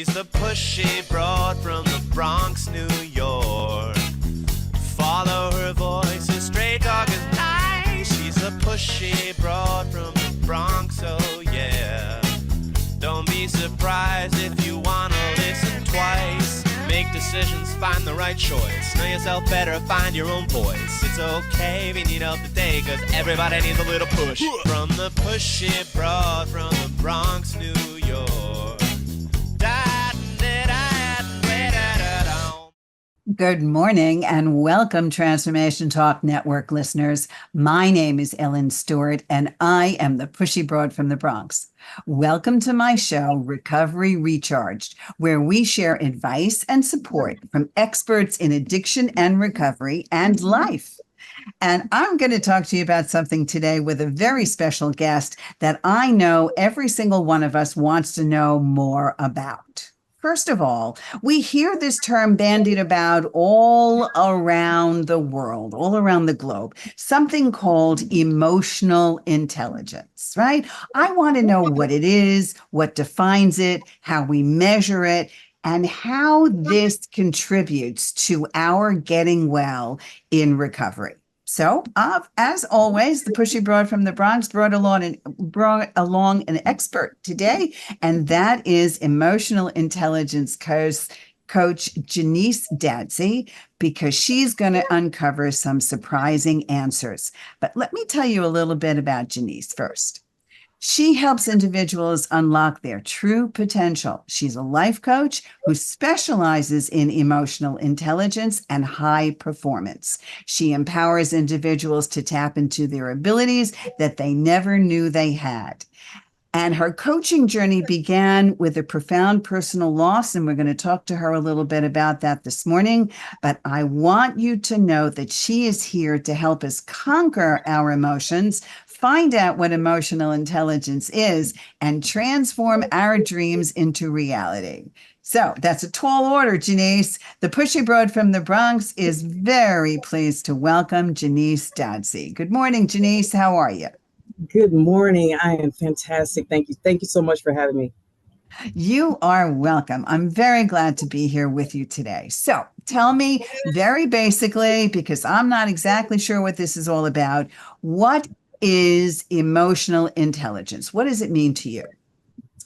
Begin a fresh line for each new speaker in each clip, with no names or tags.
She's the pushy broad from the Bronx, New York. Follow her voice, a straight dog is nice. She's a pushy broad from the Bronx, oh yeah. Don't be surprised if you wanna listen twice. Make decisions, find the right choice. Know yourself better, find your own voice. It's okay if you need help today, cause everybody needs a little push. From the pushy broad from the Bronx, New York.
Good morning and welcome, Transformation Talk Network listeners. My name is Ellen Stewart and I am the Pushy Broad from the Bronx. Welcome to my show, Recovery Recharged, where we share advice and support from experts in addiction and recovery and life. And I'm going to talk to you about something today with a very special guest that I know every single one of us wants to know more about. First of all, we hear this term bandied about all around the world, all around the globe, something called emotional intelligence, right? I want to know what it is, what defines it, how we measure it, and how this contributes to our getting well in recovery. So, as always, the Pushy Broad from the Bronx brought along an expert today, and that is emotional intelligence coach Genese Dadzie, because she's going to uncover some surprising answers. But let me tell you a little bit about Genese first. She helps individuals unlock their true potential. She's a life coach who specializes in emotional intelligence and high performance. She empowers individuals to tap into their abilities that they never knew they had. And her coaching journey began with a profound personal loss, and we're going to talk to her a little bit about that this morning. But I want you to know that she is here to help us conquer our emotions, find out what emotional intelligence is, and transform our dreams into reality. So that's a tall order, Genese. The Pushy Broad from the Bronx is very pleased to welcome Genese Dadzie. Good morning, Genese. How are you?
Good morning. I am fantastic. Thank you. Thank you so much for having me.
You are welcome. I'm very glad to be here with you today. So tell me very basically, because I'm not exactly sure what this is all about, what is emotional intelligence? What does it mean to you?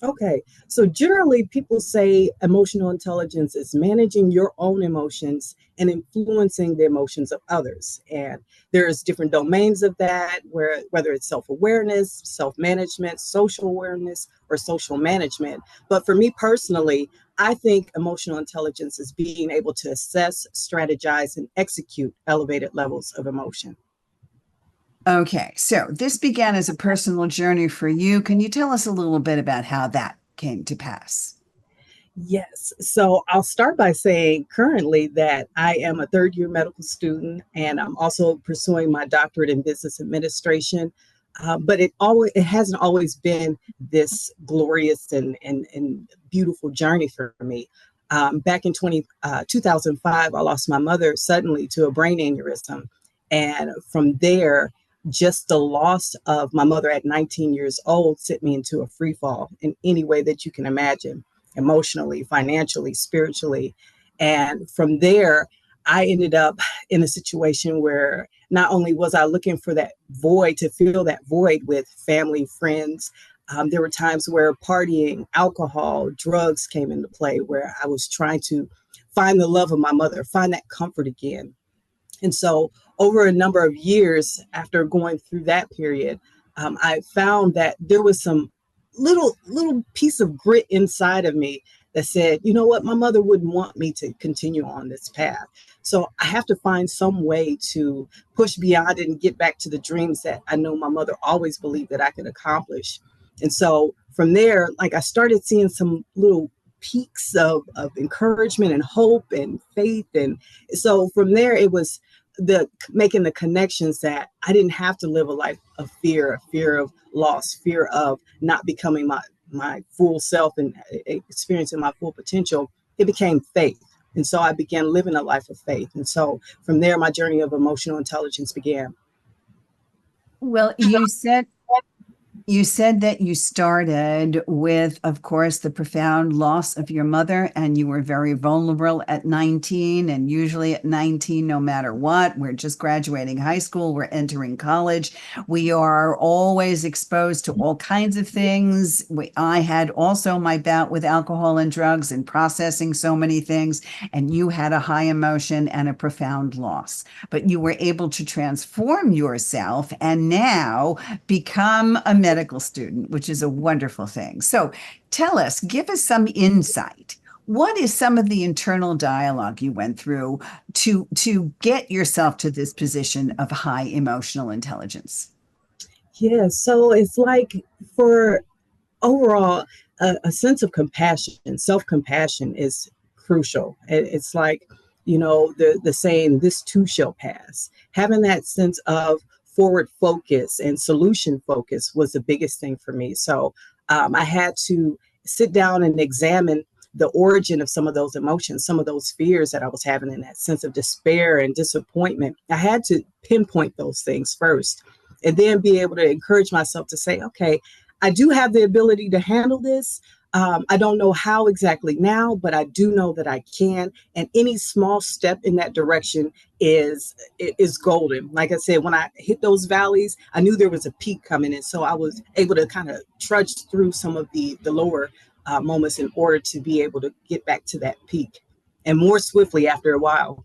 Okay. So generally people say emotional intelligence is managing your own emotions and influencing the emotions of others. And there's different domains of that, whether it's self-awareness, self-management, social awareness, or social management. But for me personally, I think emotional intelligence is being able to assess, strategize, and execute elevated levels of emotion.
Okay, so this began as a personal journey for you. Can you tell us a little bit about how that came to pass?
Yes. So I'll start by saying currently that I am a third year medical student and I'm also pursuing my doctorate in business administration. But it hasn't always been this glorious and beautiful journey for me. Back in 2005, I lost my mother suddenly to a brain aneurysm. And from there, just the loss of my mother at 19 years old sent me into a free fall in any way that you can imagine, emotionally, financially, spiritually. And from there, I ended up in a situation where not only was I looking for that void, to fill that void with family, friends, there were times where partying, alcohol, drugs came into play, where I was trying to find the love of my mother, find that comfort again. And so over a number of years after going through that period, I found that there was some little piece of grit inside of me that said, you know what, my mother wouldn't want me to continue on this path. So I have to find some way to push beyond it and get back to the dreams that I know my mother always believed that I could accomplish. And so from there, like I started seeing some little peaks of encouragement and hope and faith. And so from there, it was making the connections that I didn't have to live a life of fear of loss, fear of not becoming my full self and experiencing my full potential. It became faith. And so I began living a life of faith. And so from there, my journey of emotional intelligence began.
Well, you said You said that you started with, of course, the profound loss of your mother, and you were very vulnerable at 19. And usually at 19, no matter what, we're just graduating high school, we're entering college. We are always exposed to all kinds of things. I had also my bout with alcohol and drugs and processing so many things, and you had a high emotion and a profound loss. But you were able to transform yourself and now become a medical student, which is a wonderful thing. So tell us, give us some insight. What is some of the internal dialogue you went through to get yourself to this position of high emotional intelligence?
Yeah, so it's like for overall a sense of compassion, self-compassion is crucial. It's like, the saying, this too shall pass. Having that sense of forward focus and solution focus was the biggest thing for me. So I had to sit down and examine the origin of some of those emotions, some of those fears that I was having, in that sense of despair and disappointment. I had to pinpoint those things first, and then be able to encourage myself to say, okay, I do have the ability to handle this. I don't know how exactly now, but I do know that I can. And any small step in that direction is golden. Like I said, when I hit those valleys, I knew there was a peak coming in. So I was able to kind of trudge through some of the lower moments in order to be able to get back to that peak, and more swiftly after a while.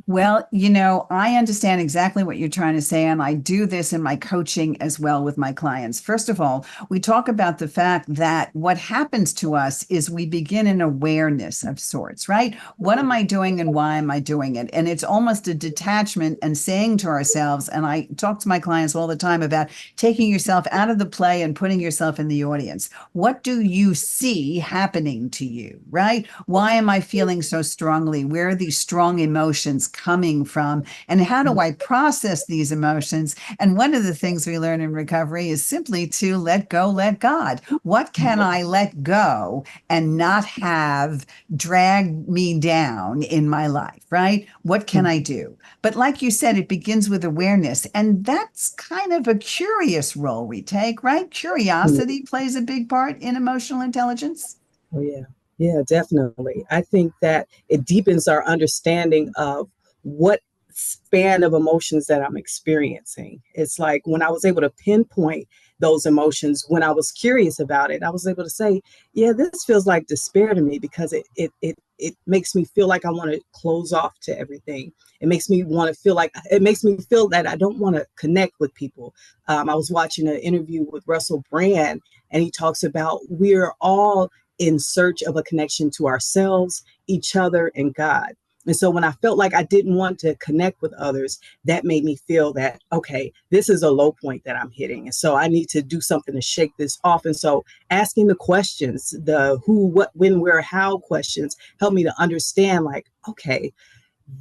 Well, I understand exactly what you're trying to say, and I do this in my coaching as well with my clients. First of all, we talk about the fact that what happens to us is we begin an awareness of sorts, right? What am I doing and why am I doing it? And it's almost a detachment and saying to ourselves, and I talk to my clients all the time about taking yourself out of the play and putting yourself in the audience. What do you see happening to you, right? Why am I feeling so strongly? Where are these strong emotions coming from, and how do I process these emotions? And one of the things we learn in recovery is simply to let go, let God. What can I let go and not have drag me down in my life, right? What can I do? But like you said, it begins with awareness, and that's kind of a curious role we take, right? Curiosity plays a big part in emotional intelligence.
Oh, yeah. Yeah, definitely. I think that it deepens our understanding of what span of emotions that I'm experiencing. It's like when I was able to pinpoint those emotions, when I was curious about it, I was able to say, yeah, this feels like despair to me, because it makes me feel like I want to close off to everything. It makes me feel that I don't want to connect with people. I was watching an interview with Russell Brand, and he talks about we're all in search of a connection to ourselves, each other, and God. And so when I felt like I didn't want to connect with others, that made me feel that, okay, this is a low point that I'm hitting. And so I need to do something to shake this off. And so asking the questions, the who, what, when, where, how questions, helped me to understand, like, okay,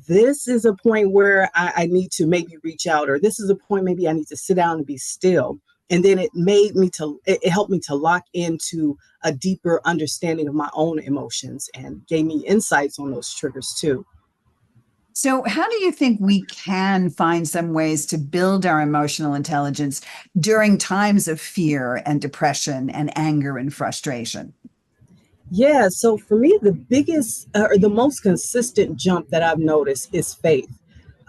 this is a point where I need to maybe reach out, or this is a point maybe I need to sit down and be still. And then it helped me to lock into a deeper understanding of my own emotions, and gave me insights on those triggers too.
So, how do you think we can find some ways to build our emotional intelligence during times of fear and depression and anger and frustration?
Yeah, so for me, the biggest or the most consistent jump that I've noticed is faith.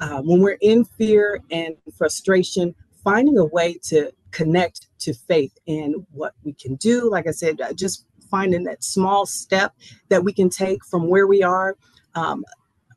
When we're in fear and frustration, finding a way to connect to faith in what we can do. Like I said, just finding that small step that we can take from where we are. Um,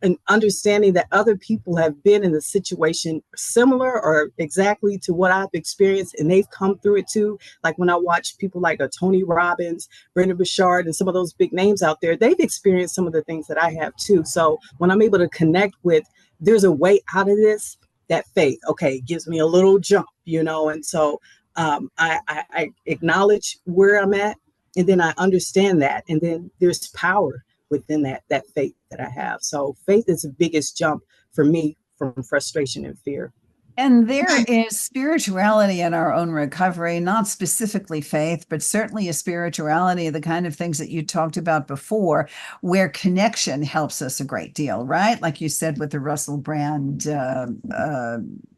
and understanding that other people have been in a situation similar or exactly to what I've experienced, and they've come through it too. Like when I watch people like Tony Robbins, Brendon Burchard, and some of those big names out there, they've experienced some of the things that I have too. So when I'm able to connect with, there's a way out of this, that faith, okay, gives me a little jump. And so I acknowledge where I'm at, and then I understand that, and then there's power within that faith that I have. So faith is the biggest jump for me from frustration and fear.
And there is spirituality in our own recovery, not specifically faith, but certainly a spirituality, the kind of things that you talked about before, where connection helps us a great deal, right? Like you said with the Russell Brand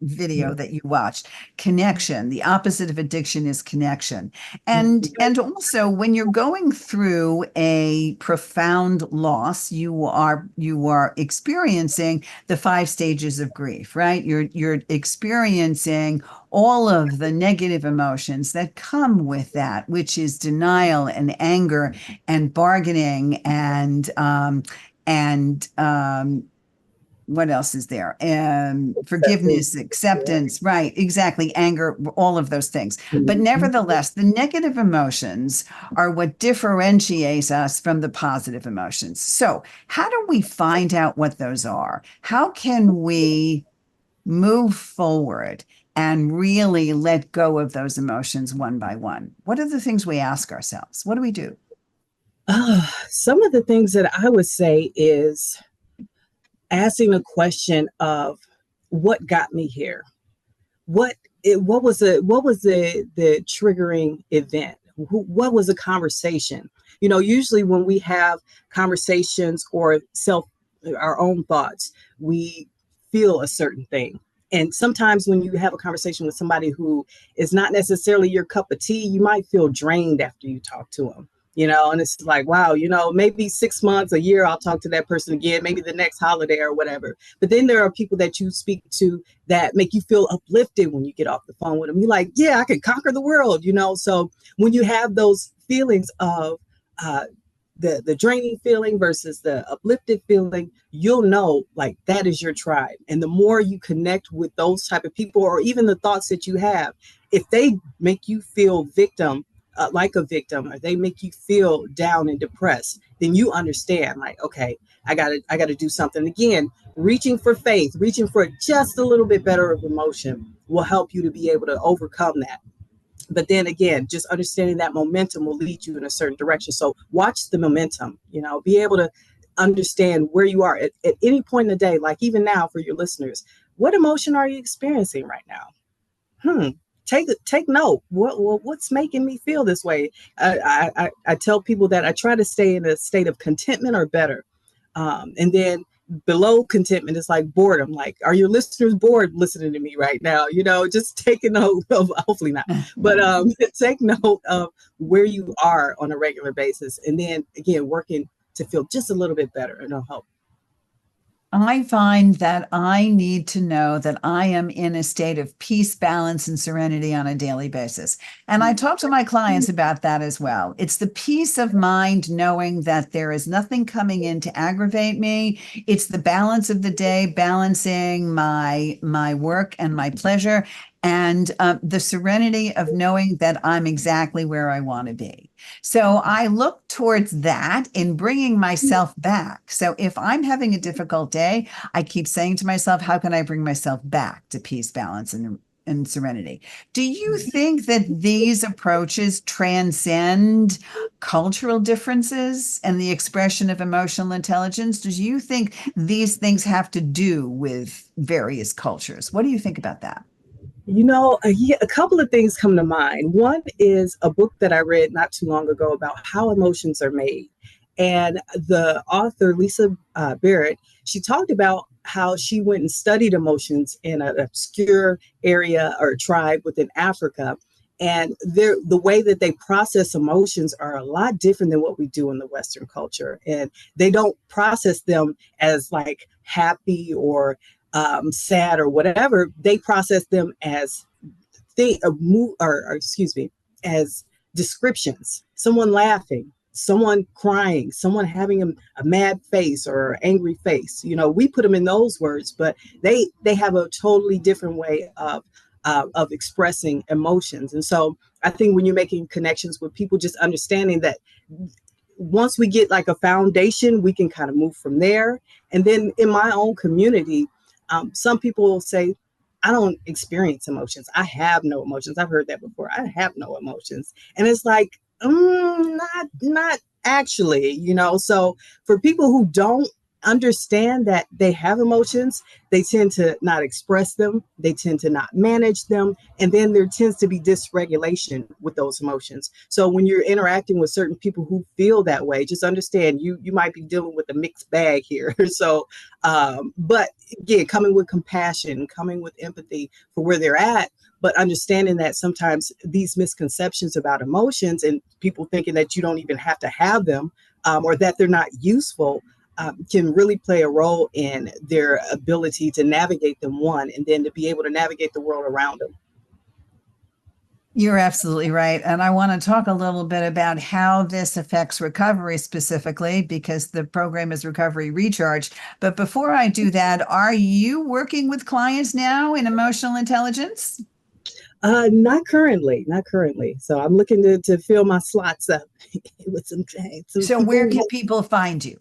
video that you watched. Connection. The opposite of addiction is connection. And also when you're going through a profound loss, you are experiencing the 5 stages of grief, right? You're experiencing all of the negative emotions that come with that, which is denial and anger and bargaining and what else is there? Forgiveness, acceptance, right? Exactly. Anger, all of those things. But nevertheless, the negative emotions are what differentiates us from the positive emotions. So, how do we find out what those are? How can we move forward and really let go of those emotions one by one? What are the things we ask ourselves? What do we do?
Some of the things that I would say is asking the question of what got me here. What was the triggering event? What was a conversation? Usually when we have conversations or our own thoughts, we feel a certain thing. And sometimes when you have a conversation with somebody who is not necessarily your cup of tea, you might feel drained after you talk to them. And it's like, wow, maybe 6 months, a year, I'll talk to that person again, maybe the next holiday or whatever. But then there are people that you speak to that make you feel uplifted when you get off the phone with them. You're like, yeah, I can conquer the world, So when you have those feelings of the draining feeling versus the uplifted feeling, you'll know like that is your tribe. And the more you connect with those type of people, or even the thoughts that you have, if they make you feel like a victim, or they make you feel down and depressed, then you understand like, okay, I gotta do something. Again, reaching for faith, reaching for just a little bit better of emotion will help you to be able to overcome that. But then again, just understanding that momentum will lead you in a certain direction. So watch the momentum, be able to understand where you are at any point in the day. Like even now for your listeners, what emotion are you experiencing right now? Take note. What's making me feel this way? I tell people that I try to stay in a state of contentment or better. And then below contentment is like boredom. Like, are your listeners bored listening to me right now? Just take a note of, hopefully not, but take note of where you are on a regular basis. And then again, working to feel just a little bit better, and it'll help.
I find that I need to know that I am in a state of peace, balance, and serenity on a daily basis. And I talk to my clients about that as well. It's the peace of mind knowing that there is nothing coming in to aggravate me. It's the balance of the day, balancing my work and my pleasure, and the serenity of knowing that I'm exactly where I want to be. So I look towards that in bringing myself back. So if I'm having a difficult day, I keep saying to myself, how can I bring myself back to peace, balance, and serenity? Do you think that these approaches transcend cultural differences and the expression of emotional intelligence? Do you think these things have to do with various cultures? What do you think about that?
A couple of things come to mind. One is a book that I read not too long ago about how emotions are made. And the author, Lisa Barrett, she talked about how she went and studied emotions in an obscure area or tribe within Africa. And the way that they process emotions are a lot different than what we do in the Western culture. And they don't process them as like happy or sad or whatever. They process them as as descriptions. Someone laughing, someone crying, someone having a mad face or angry face. We put them in those words, but they have a totally different way of expressing emotions. And so I think when you're making connections with people, just understanding that once we get like a foundation, we can kind of move from there. And then in my own community, some people will say, I don't experience emotions. I have no emotions. I've heard that before. I have no emotions. And it's like, not actually, So for people who don't understand that they have emotions. They tend to not express them. They tend to not manage them. And then there tends to be dysregulation with those emotions. So when you're interacting with certain people who feel that way, just understand you might be dealing with a mixed bag here. So, but again, coming with compassion, coming with empathy for where they're at, but understanding that sometimes these misconceptions about emotions and people thinking that you don't even have to have them, or that they're not useful, can really play a role in their ability to navigate them, one, and then to be able to navigate the world around them.
You're absolutely right. And I want to talk a little bit about how this affects recovery specifically, because the program is Recovery Recharge. But before I do that, are you working with clients now in emotional intelligence?
Not currently, not currently. So I'm looking to fill my slots up with some
So where can people find you?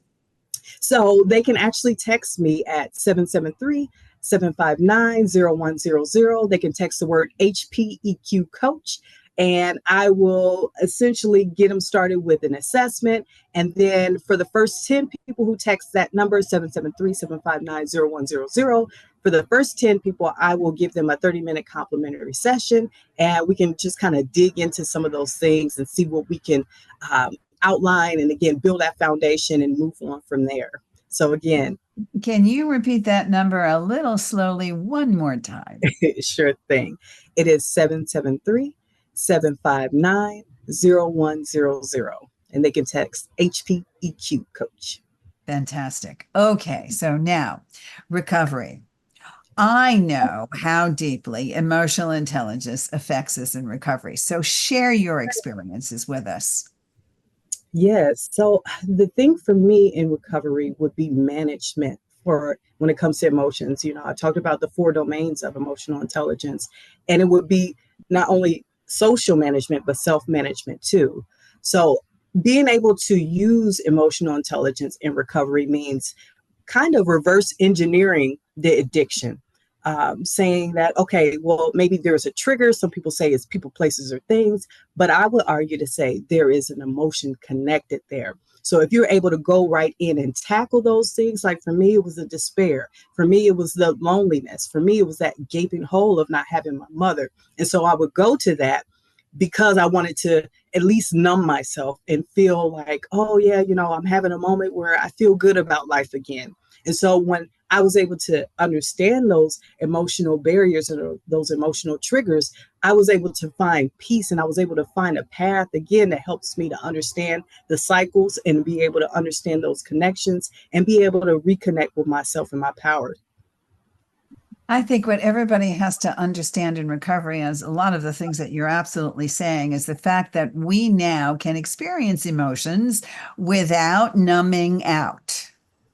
So they can actually text me at 773-759-0100. They can text the word HPEQ coach, and I will essentially get them started with an assessment. And then for the first 10 people who text that number, 773-759-0100, for the first 10 people, I will give them a 30-minute complimentary session, and we can just kind of dig into some of those things and see what we can outline, and again, build that foundation and move on from there. So again,
can you repeat that number a little slowly one more time?
Sure thing. It is 773-759-0100. And they can text HPEQ coach.
Fantastic. Okay, so now recovery. I know how deeply emotional intelligence affects us in recovery. So share your experiences with us.
Yes. So the thing for me in recovery would be management for when it comes to emotions. You know, I talked about the 4 domains of emotional intelligence, and it would be not only social management, but self-management too. So being able to use emotional intelligence in recovery means kind of reverse engineering the addiction. Saying that, okay, well, maybe there's a trigger. Some people say it's people, places, or things, but I would argue to say there is an emotion connected there. So if you're able to go right in and tackle those things, like for me, it was the despair. For me, it was the loneliness. For me, it was that gaping hole of not having my mother. And so I would go to that because I wanted to at least numb myself and feel like, oh yeah, you know, I'm having a moment where I feel good about life again. And so when I was able to understand those emotional barriers and those emotional triggers, I was able to find peace, and I was able to find a path again that helps me to understand the cycles and be able to understand those connections and be able to reconnect with myself and my power.
I think what everybody has to understand in recovery is a lot of the things that you're absolutely saying is the fact that we now can experience emotions without numbing out.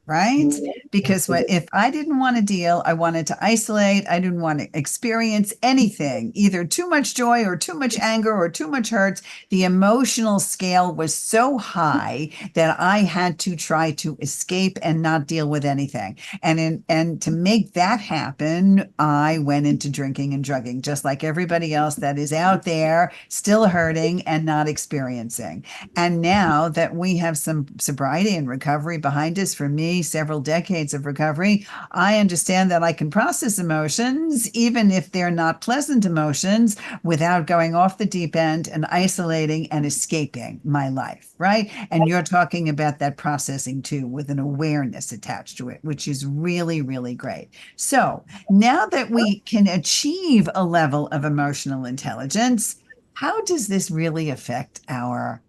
Right? Because if I didn't want to deal, I wanted to isolate, I didn't want to experience anything, either too much joy or too much anger or too much hurt. The emotional scale was so high that I had to try to escape and not deal with anything. And to make that happen, I went into drinking and drugging, just like everybody else that is out there still hurting and not experiencing. And now that we have some sobriety and recovery behind us, for me, several decades of recovery, I understand that I can process emotions, even if they're not pleasant emotions, without going off the deep end and isolating and escaping my life, right? And you're talking about that processing too, with an awareness attached to it, which is really, really great. So now that we can achieve a level of emotional intelligence, how does this really affect our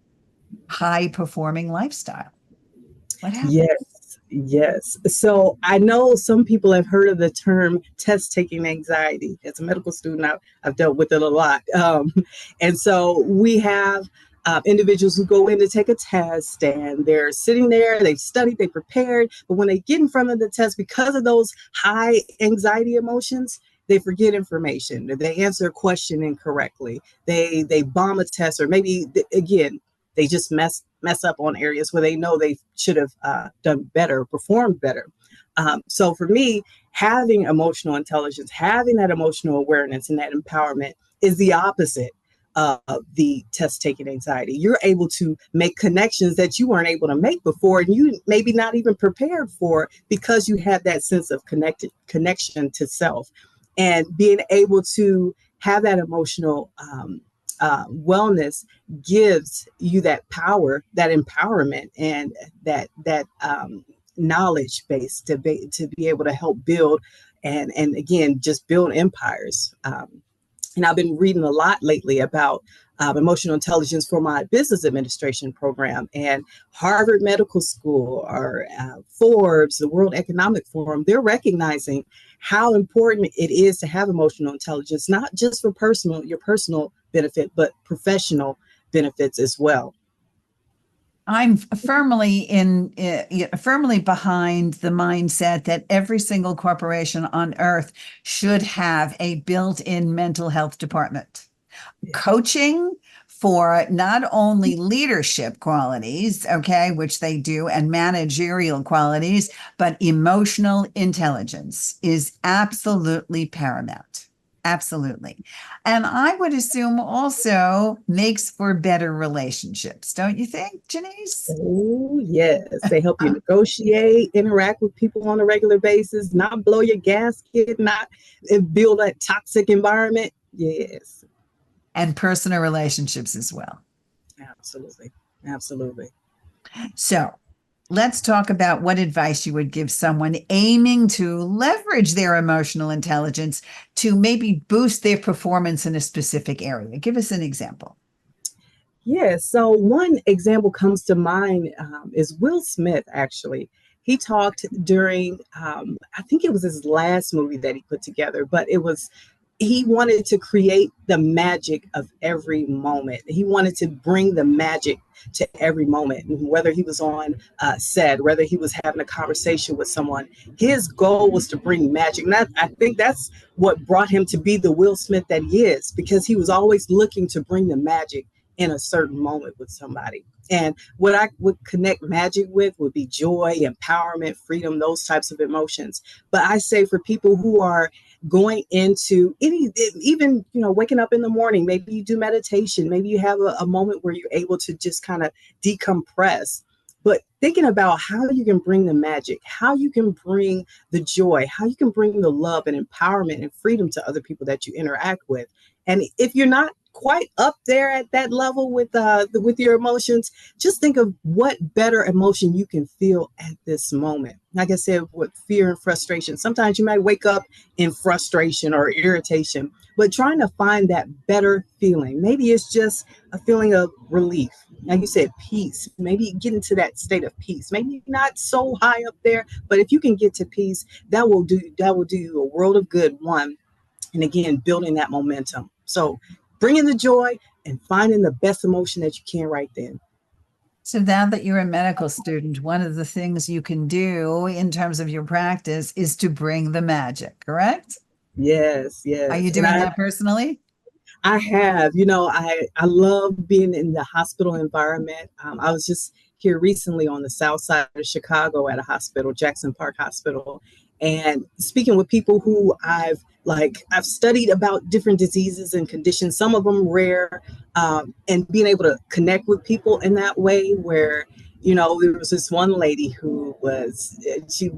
high-performing lifestyle? What happens?
Yes. So I know some people have heard of the term test taking anxiety. As a medical student, I've dealt with it a lot. And so we have individuals who go in to take a test, and they're sitting there, they've studied, they prepared, but when they get in front of the test, because of those high anxiety emotions, they forget information. They answer a question incorrectly. They bomb a test, or maybe again, they just mess up on areas where they know they should have done better, performed better. So for me, having emotional intelligence, having that emotional awareness and that empowerment is the opposite the test taking anxiety. You're able to make connections that you weren't able to make before, and you maybe not even prepared for, because you have that sense of connection to self, and being able to have that emotional wellness gives you that power, that empowerment, and that knowledge base to be able to help build and again just build empires. And I've been reading a lot lately about emotional intelligence for my business administration program, and Harvard Medical School or Forbes, the World Economic Forum. They're recognizing how important it is to have emotional intelligence, not just for your personal benefit, but professional benefits as well.
I'm firmly firmly behind the mindset that every single corporation on earth should have a built-in mental health department. Coaching for not only leadership qualities, okay, which they do, and managerial qualities, but emotional intelligence is absolutely paramount. Absolutely. And I would assume also makes for better relationships, don't you think, Genese?
Oh, yes. They help you negotiate, interact with people on a regular basis, not blow your gasket, not build a toxic environment. Yes.
And personal relationships as well.
Absolutely. Absolutely.
So let's talk about what advice you would give someone aiming to leverage their emotional intelligence to maybe boost their performance in a specific area. Give us an example.
Yeah, so one example comes to mind is Will Smith, actually. He talked during, I think it was his last movie that he put together, but he wanted to create the magic of every moment. He wanted to bring the magic to every moment, whether he was on set, whether he was having a conversation with someone. His goal was to bring magic. And I think that's what brought him to be the Will Smith that he is, because he was always looking to bring the magic in a certain moment with somebody. And what I would connect magic with would be joy, empowerment, freedom, those types of emotions. But I say for people who are going into even waking up in the morning, maybe you do meditation, maybe you have a moment where you're able to just kind of decompress, but thinking about how you can bring the magic, how you can bring the joy, how you can bring the love and empowerment and freedom to other people that you interact with. And if you're not quite up there at that level with your emotions, just think of what better emotion you can feel at this moment. Like I said, with fear and frustration, sometimes you might wake up in frustration or irritation, but trying to find that better feeling. Maybe it's just a feeling of relief. Like you said, peace. Maybe get into that state of peace. Maybe not so high up there, but if you can get to peace, that will do you a world of good. One, and again, building that momentum. So bringing the joy and finding the best emotion that you can right then.
So now that you're a medical student, one of the things you can do in terms of your practice is to bring the magic, correct?
Yes, yes.
Are you doing that personally?
I have. I love being in the hospital environment. I was just here recently on the south side of Chicago at a hospital, Jackson Park Hospital, and speaking with people who I've studied about different diseases and conditions, some of them rare, and being able to connect with people in that way where, there was this one lady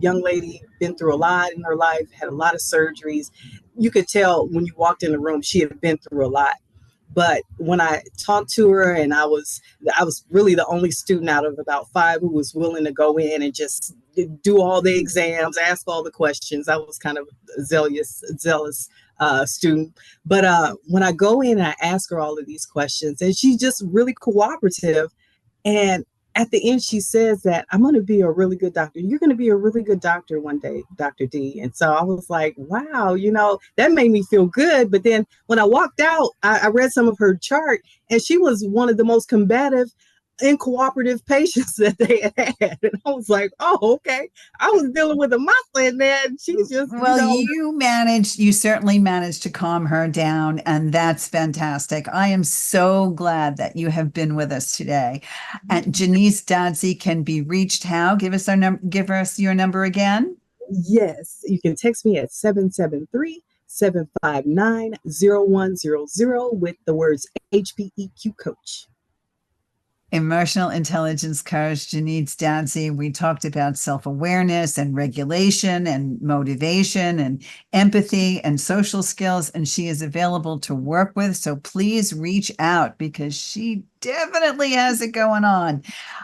young lady, been through a lot in her life, had a lot of surgeries. You could tell when you walked in the room, she had been through a lot. But when I talked to her, and I was really the only student out of about 5 who was willing to go in and just do all the exams, ask all the questions. I was kind of a zealous student. But when I go in, I ask her all of these questions, and she's just really cooperative. And at the end, she says that I'm going to be a really good doctor. You're going to be a really good doctor one day, Dr. D. And so I was like, wow, that made me feel good. But then when I walked out, I read some of her chart, and she was one of the most combative and cooperative patients that they had. And I was like, oh, okay. I was dealing with a monster in there. And she's just,
you certainly managed to calm her down. And that's fantastic. I am so glad that you have been with us today. And Genese Dadzie can be reached how? Give us your number again.
Yes, you can text me at 773 877-759-0100 with the words HPEQ Coach.
Emotional intelligence coach Genese Dadzie. We talked about self-awareness and regulation and motivation and empathy and social skills, and she is available to work with. So please reach out because she definitely has it going on.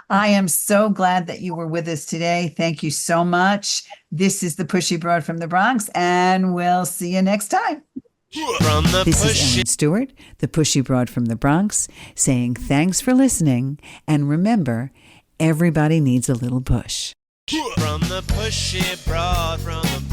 I am so glad that you were with us today. Thank you so much. This is the Pushy Broad from the Bronx, and we'll see you next time. This is Ellen Stewart, the Pushy Broad from the Bronx, saying thanks for listening, and remember, everybody needs a little push.
From the Pushy Broad from the